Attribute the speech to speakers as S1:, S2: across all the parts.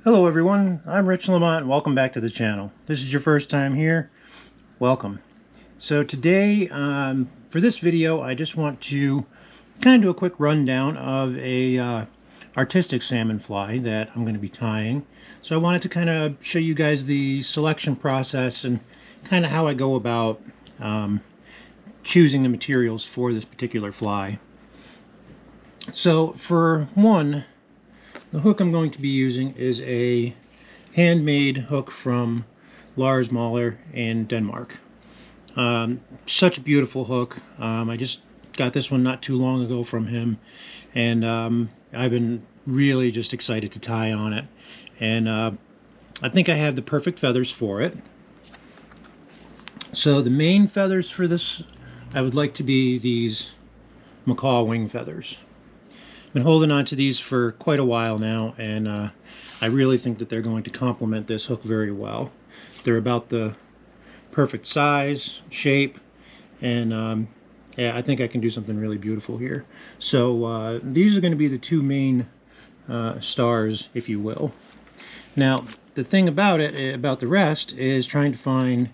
S1: Hello everyone, I'm Rich Lamont and welcome back to the channel. This is your first time here, welcome. So today, for this video, I just want to kind of do a quick rundown of a artistic salmon fly that I'm going to be tying. So I wanted to kind of show you guys the selection process and kind of how I go about choosing the materials for this particular fly. So for one, the hook I'm going to be using is a handmade hook from Lars Mahler in Denmark. Such a beautiful hook. I just got this one not too long ago from him, and I've been really just excited to tie on it. And I think I have the perfect feathers for it. So the main feathers for this, I would like to be these macaw wing feathers. Been holding on to these for quite a while now, and I really think that they're going to complement this hook very well. They're about the perfect size, shape, and yeah, I think I can do something really beautiful here. So these are going to be the two main stars, if you will. Now, the thing about it, about the rest, is trying to find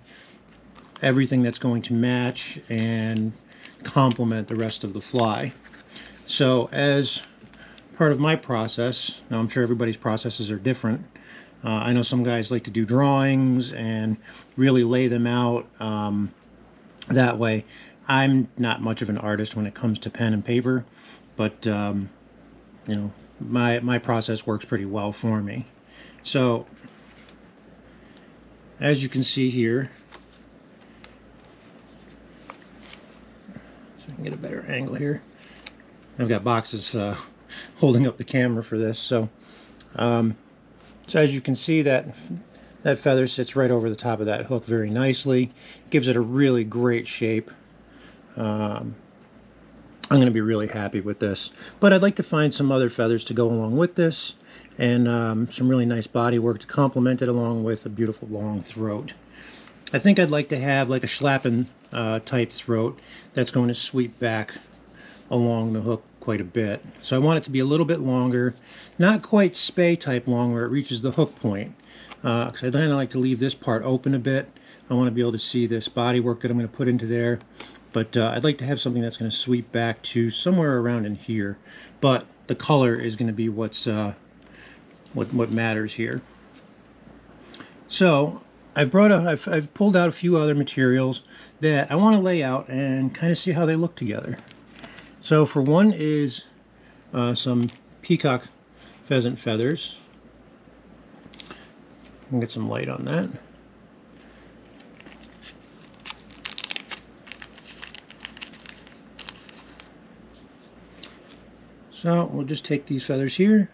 S1: everything that's going to match and complement the rest of the fly. So as part of my process, now I'm sure everybody's processes are different. I know some guys like to do drawings and really lay them out that way. I'm not much of an artist when it comes to pen and paper, but you know, my process works pretty well for me. So as you can see here, so I can get a better angle here. I've got boxes holding up the camera for this, so as you can see, that feather sits right over the top of that hook very nicely. Gives it a really great shape. I'm going to be really happy with this, but I'd like to find some other feathers to go along with this, and some really nice body work to complement it, along with a beautiful long throat. I think I'd like to have like a Schlappen type throat that's going to sweep back along the hook quite a bit. So I want it to be a little bit longer, not quite spay type long where it reaches the hook point, because I kind of like to leave this part open a bit. I want to be able to see this body work that I'm going to put into there, but I'd like to have something that's going to sweep back to somewhere around in here, but the color is going to be what's what matters here. So I've pulled out a few other materials that I want to lay out and kind of see how they look together. So for one is some peacock pheasant feathers. I can get some light on that. So we'll just take these feathers here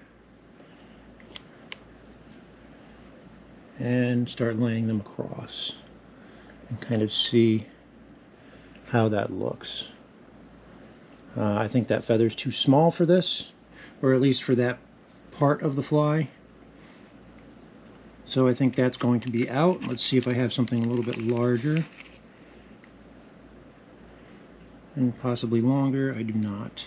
S1: and start laying them across and kind of see how that looks. I think that feather's too small for this, or at least for that part of the fly. So I think that's going to be out. Let's see if I have something a little bit larger and possibly longer. I do not.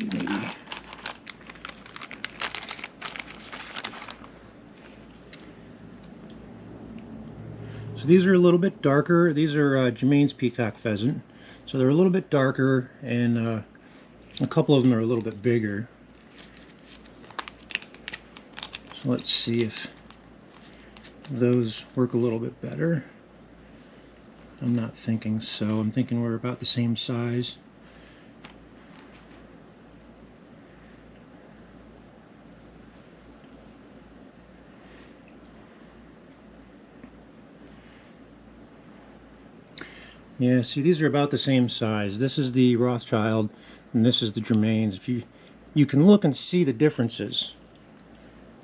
S1: Maybe. So these are a little bit darker. These are Jermaine's peacock pheasant. So they're a little bit darker, and a couple of them are a little bit bigger. So let's see if those work a little bit better. I'm not thinking so. I'm thinking we're about the same size. Yeah, see, these are about the same size. This is the Rothschild, and this is the Germain's. If you can look and see the differences.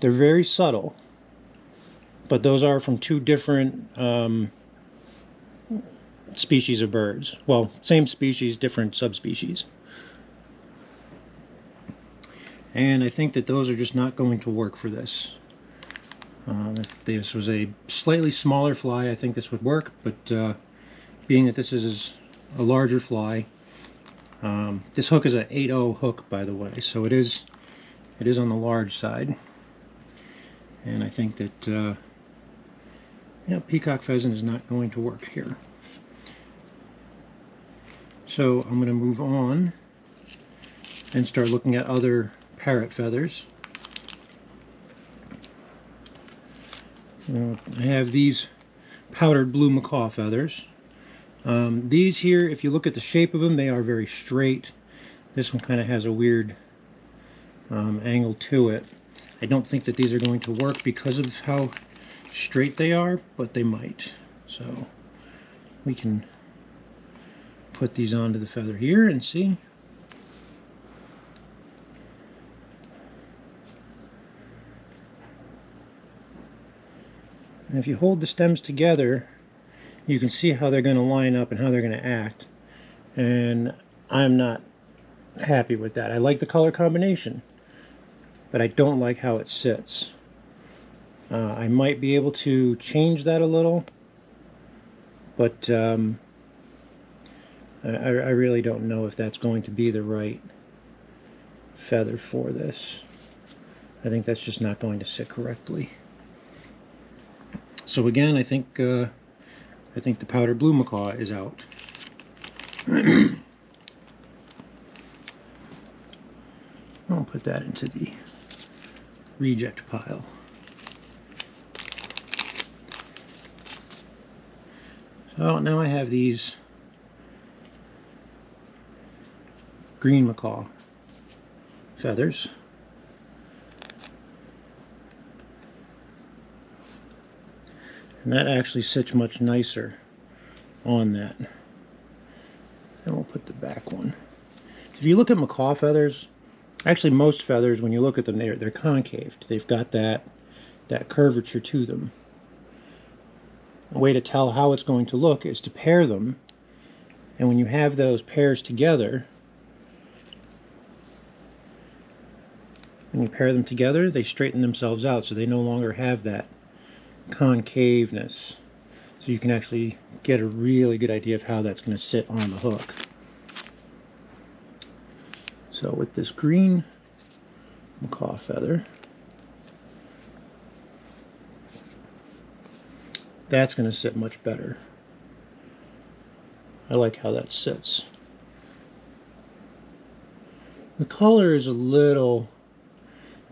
S1: They're very subtle, but those are from two different species of birds. Well, same species, different subspecies. And I think that those are just not going to work for this. If this was a slightly smaller fly, I think this would work, but being that this is a larger fly, this hook is an 8.0 hook, by the way, so it is on the large side. And I think that peacock pheasant is not going to work here. So I'm going to move on and start looking at other parrot feathers. I have these powdered blue macaw feathers. These here, if you look at the shape of them, they are very straight. This one kind of has a weird angle to it. I don't think that these are going to work because of how straight they are, but they might. So we can put these onto the feather here and see. And if you hold the stems together, you can see how they're going to line up and how they're going to act. And I'm not happy with that. I like the color combination, but I don't like how it sits. I might be able to change that a little, but I really don't know if that's going to be the right feather for this. I think that's just not going to sit correctly. So again, I think the powdered blue macaw is out. I'll put that into the reject pile. So now I have these green macaw feathers. And that actually sits much nicer on that. And we'll put the back one. If you look at macaw feathers, actually most feathers, when you look at them, they're concaved. They've got that curvature to them. A way to tell how it's going to look is to pair them. And when you have those pairs together, when you pair them together, they straighten themselves out, so they no longer have that concaveness. So you can actually get a really good idea of how that's going to sit on the hook. So with this green macaw feather, that's going to sit much better. I like how that sits. The color is a little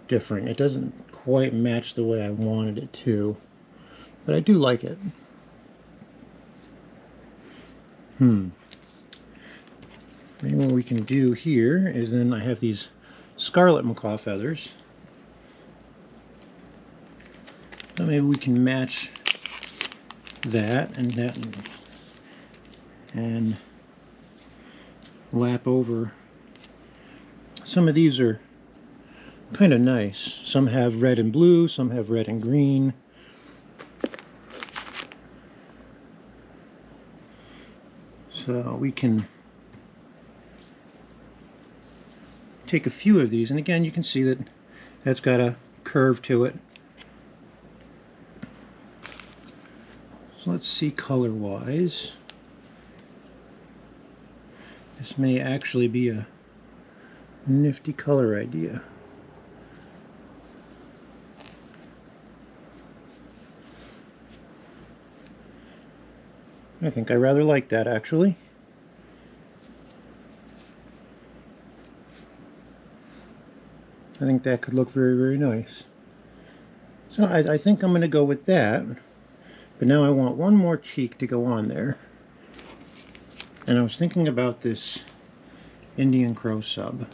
S1: different. It doesn't quite match the way I wanted it to, but I do like it. Maybe what we can do here is, then I have these scarlet macaw feathers. So maybe we can match that and lap over. Some of these are kind of nice. Some have red and blue, some have red and green. So we can take a few of these, and again you can see that that's got a curve to it. So let's see color-wise. This may actually be a nifty color idea. I think I rather like that, actually. I think that could look very, very nice. So I think I'm going to go with that. But now I want one more cheek to go on there. And I was thinking about this Indian Crow sub.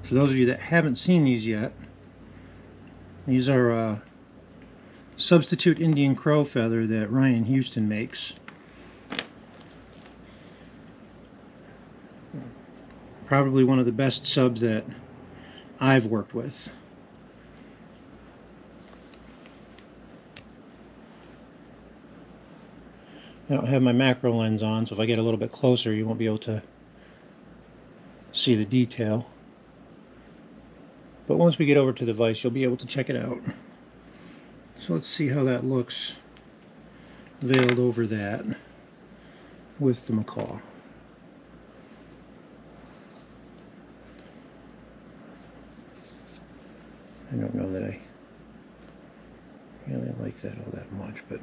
S1: For those of you that haven't seen these yet, these are substitute Indian Crow feather that Ryan Houston makes. Probably one of the best subs that I've worked with. I don't have my macro lens on, so if I get a little bit closer, you won't be able to see the detail. But once we get over to the vise, you'll be able to check it out. So let's see how that looks veiled over that with the macaw. I don't know that I really like that all that much, but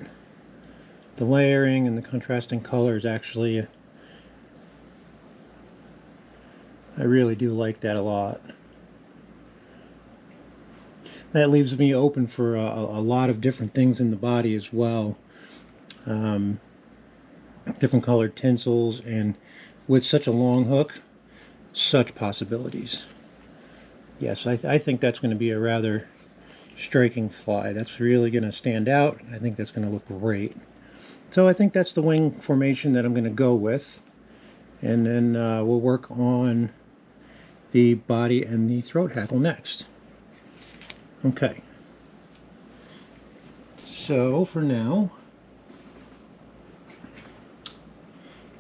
S1: the layering and the contrasting colors actually, I really do like that a lot. That leaves me open for a lot of different things in the body as well. Different colored tinsels, and with such a long hook, such possibilities. Yes, I think that's going to be a rather striking fly. That's really going to stand out. I think that's going to look great. So I think that's the wing formation that I'm going to go with. And then we'll work on the body and the throat hackle next. Okay. So for now,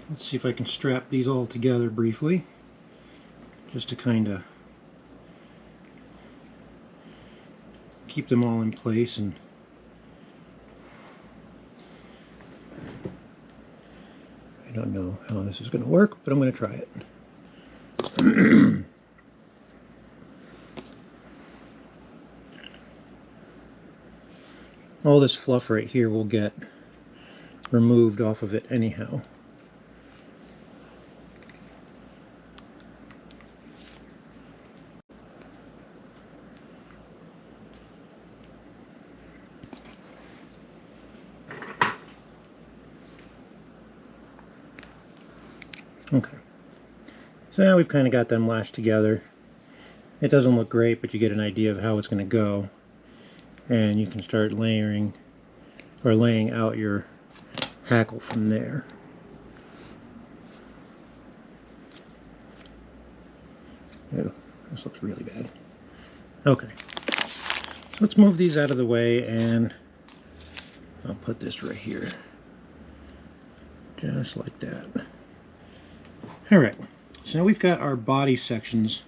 S1: let's see if I can strap these all together briefly, just to kind of keep them all in place. And I don't know how this is going to work, but I'm going to try it. All this fluff right here will get removed off of it anyhow. Okay, so now we've kind of got them lashed together. It doesn't look great, but you get an idea of how it's going to go. And you can start layering or laying out your hackle from there. Ew, this looks really bad. Okay, so let's move these out of the way, and I'll put this right here. Just like that. Alright, so now we've got our body sections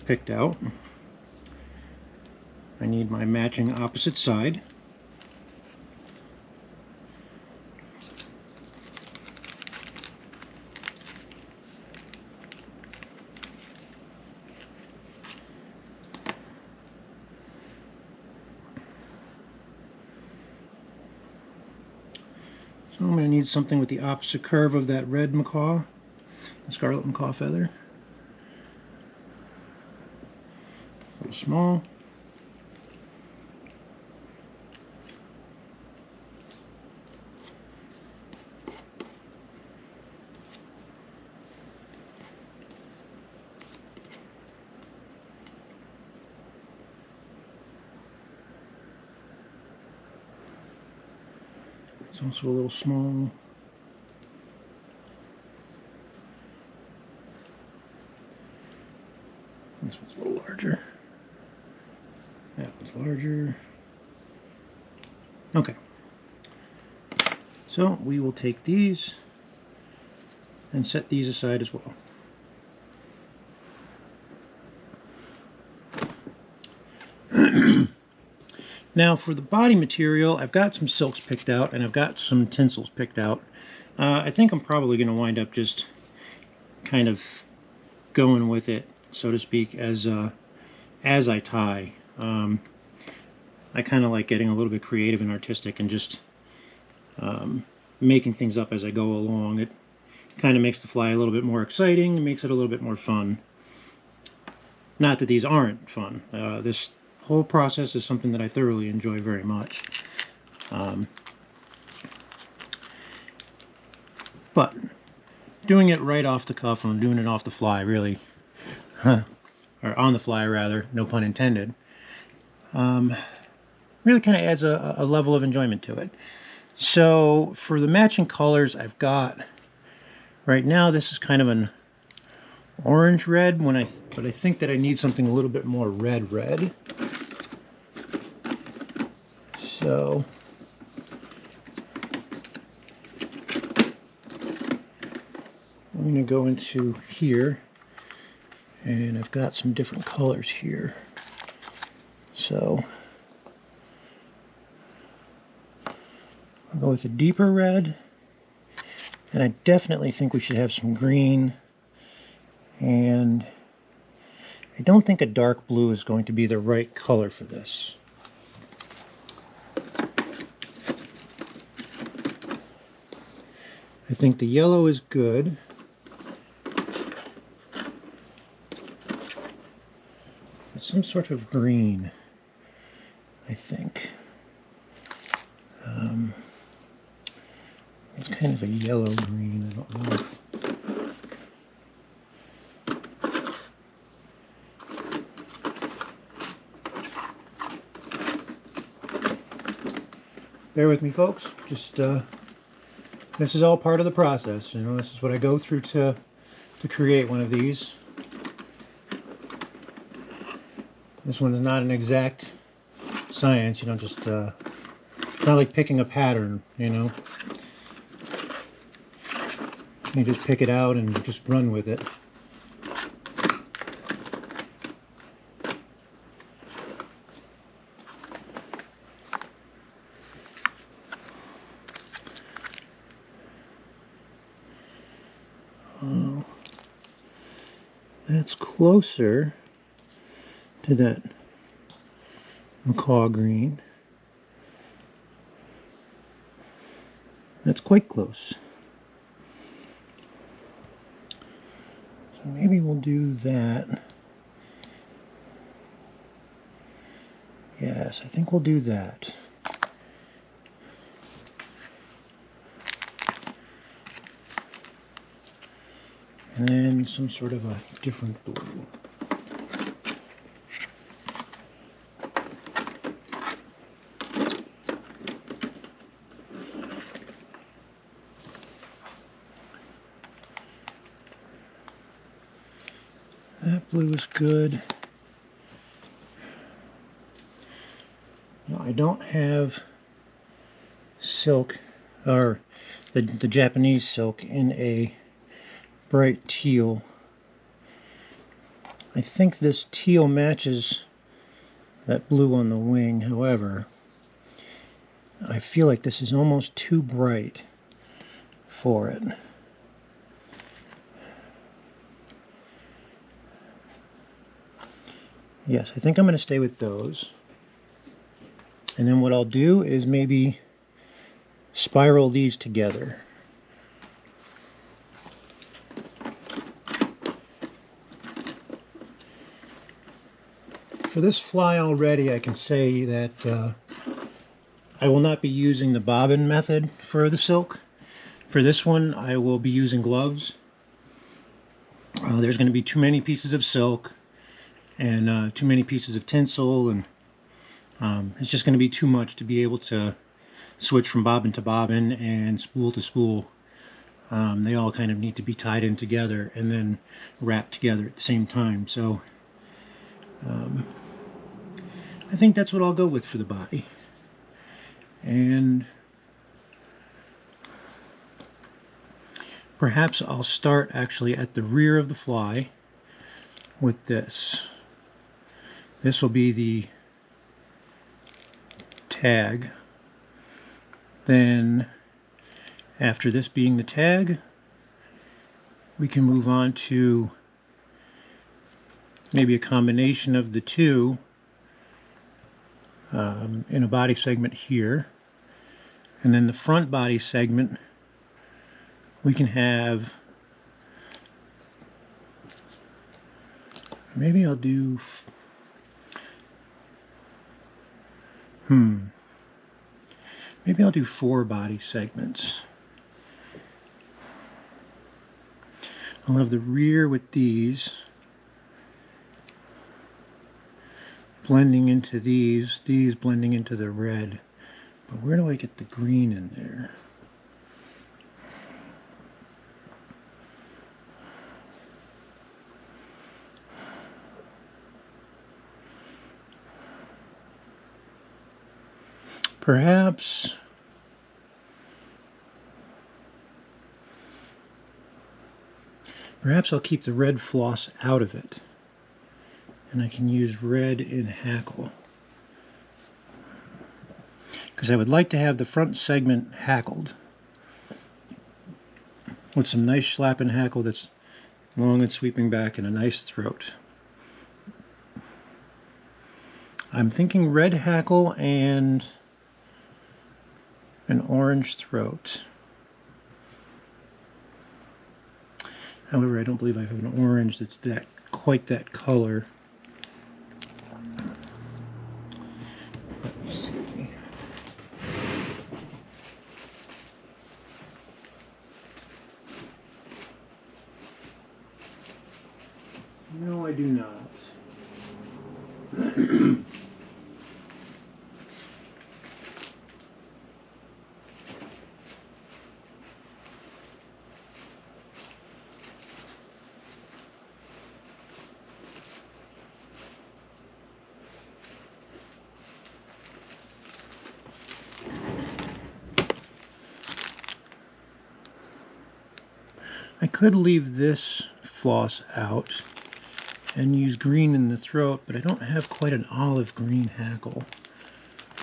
S1: picked out. I need my matching opposite side. So I'm going to need something with the opposite curve of that red macaw, the scarlet macaw feather. A little small. It's also a little small. This one's a little larger. That one's larger. Okay. So we will take these and set these aside as well. Now for the body material, I've got some silks picked out and I've got some tinsels picked out. I think I'm probably going to wind up just kind of going with it, so to speak, as I tie. I kind of like getting a little bit creative and artistic and just making things up as I go along. It kind of makes the fly a little bit more exciting, it makes it a little bit more fun. Not that these aren't fun. This whole process is something that I thoroughly enjoy very much. But doing it right off the cuff and doing it off the fly really, or on the fly rather, no pun intended, really kind of adds a level of enjoyment to it. So for the matching colors I've got right now, this is kind of an orange red, but I think that I need something a little bit more red. So going to go into here, and I've got some different colors here. So I'll go with a deeper red, and I definitely think we should have some green, and I don't think a dark blue is going to be the right color for this. I think the yellow is good. It's some sort of green, I think. It's kind of a yellow green. I don't know if... Bear with me, folks. Just this is all part of the process. You know, this is what I go through to create one of these. This one is not an exact science. You know, just it's not like picking a pattern. You know, you just pick it out and just run with it. That's closer to that macaw green. That's quite close. So maybe we'll do that. Yes, I think we'll do that. And then some sort of a different blue. That blue is good. Now, I don't have silk, or the Japanese silk, in a bright teal. I think this teal matches that blue on the wing. However, I feel like this is almost too bright for it. Yes, I think I'm going to stay with those. And then what I'll do is maybe spiral these together. For this fly already, I can say that I will not be using the bobbin method for the silk. For this one, I will be using gloves. There's going to be too many pieces of silk and too many pieces of tinsel, and it's just going to be too much to be able to switch from bobbin to bobbin and spool to spool. They all kind of need to be tied in together and then wrapped together at the same time. So I think that's what I'll go with for the body. And perhaps I'll start actually at the rear of the fly with this. This will be the tag. Then after this being the tag, we can move on to maybe a combination of the two in a body segment here. And then the front body segment, we can have, maybe I'll do, maybe I'll do 4 body segments. I'll have the rear with these blending into these blending into the red. But where do I get the green in there? Perhaps Perhaps I'll keep the red floss out of it, and I can use red in hackle. Because I would like to have the front segment hackled with some nice slapping hackle that's long and sweeping back and a nice throat. I'm thinking red hackle and an orange throat. However, I don't believe I have an orange that's quite that color. Let me see. No, I do not. I could leave this floss out and use green in the throat, but I don't have quite an olive green hackle.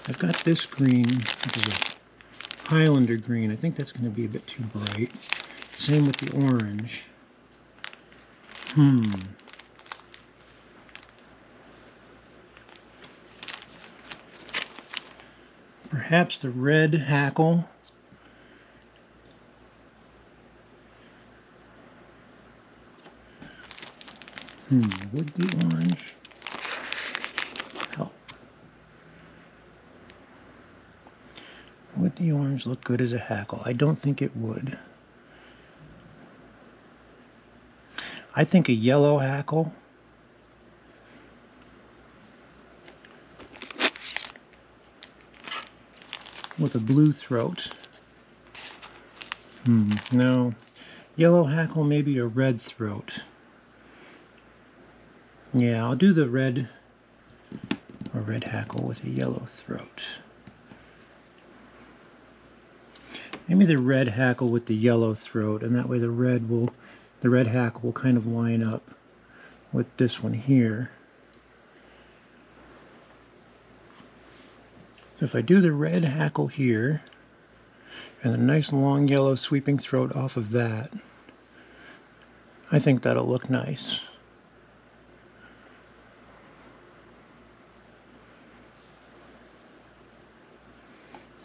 S1: I've got this green, which is a Highlander green. I think that's going to be a bit too bright. Same with the orange. Perhaps the red hackle. Would the orange help? Would the orange look good as a hackle? I don't think it would. I think a yellow hackle with a blue throat. No. Yellow hackle, maybe a red throat. Yeah, I'll do the red hackle with a yellow throat. Maybe the red hackle with the yellow throat, and that way the red hackle will kind of line up with this one here. So if I do the red hackle here, and a nice long yellow sweeping throat off of that, I think that'll look nice.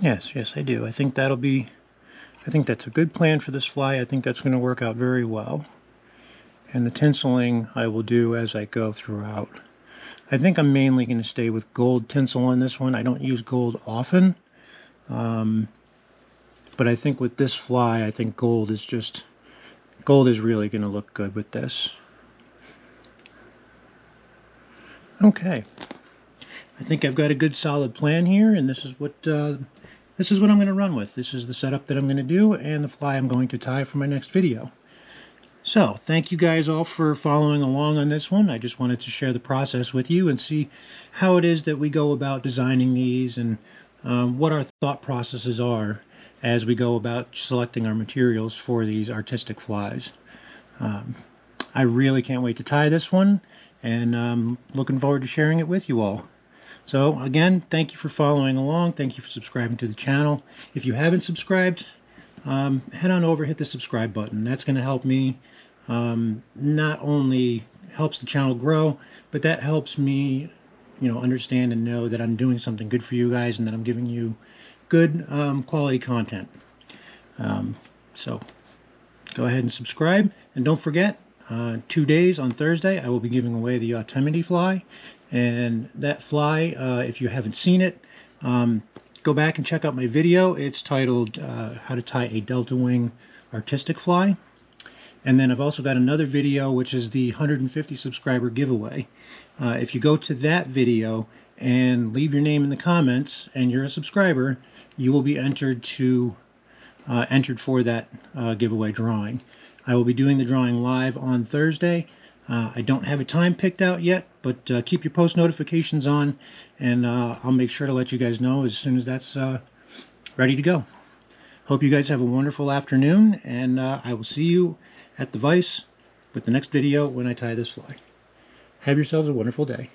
S1: Yes, I do. I think that's a good plan for this fly. I think that's going to work out very well. And the tinseling I will do as I go throughout. I think I'm mainly going to stay with gold tinsel on this one. I don't use gold often. But I think with this fly, I think gold is really going to look good with this. Okay. I think I've got a good solid plan here, and this is what I'm going to run with. This is the setup that I'm going to do, and the fly I'm going to tie for my next video. So, thank you guys all for following along on this one. I just wanted to share the process with you and see how it is that we go about designing these and what our thought processes are as we go about selecting our materials for these artistic flies. I really can't wait to tie this one, and I'm looking forward to sharing it with you all. So again, thank you for following along. Thank you for subscribing to the channel. If you haven't subscribed, head on over, hit the subscribe button. That's going to help me. Not only helps the channel grow, but that helps me, understand and know that I'm doing something good for you guys and that I'm giving you good quality content. So go ahead and subscribe, and don't forget, 2 days on Thursday I will be giving away the Yosemite fly. And that fly, if you haven't seen it, go back and check out my video. It's titled How to Tie a Delta Wing Artistic Fly. And then I've also got another video, which is the 150 subscriber giveaway. If you go to that video and leave your name in the comments and you're a subscriber, you will be entered for that giveaway drawing. I will be doing the drawing live on Thursday. I don't have a time picked out yet, but keep your post notifications on, and I'll make sure to let you guys know as soon as that's ready to go. Hope you guys have a wonderful afternoon, and I will see you at the vise with the next video when I tie this fly. Have yourselves a wonderful day.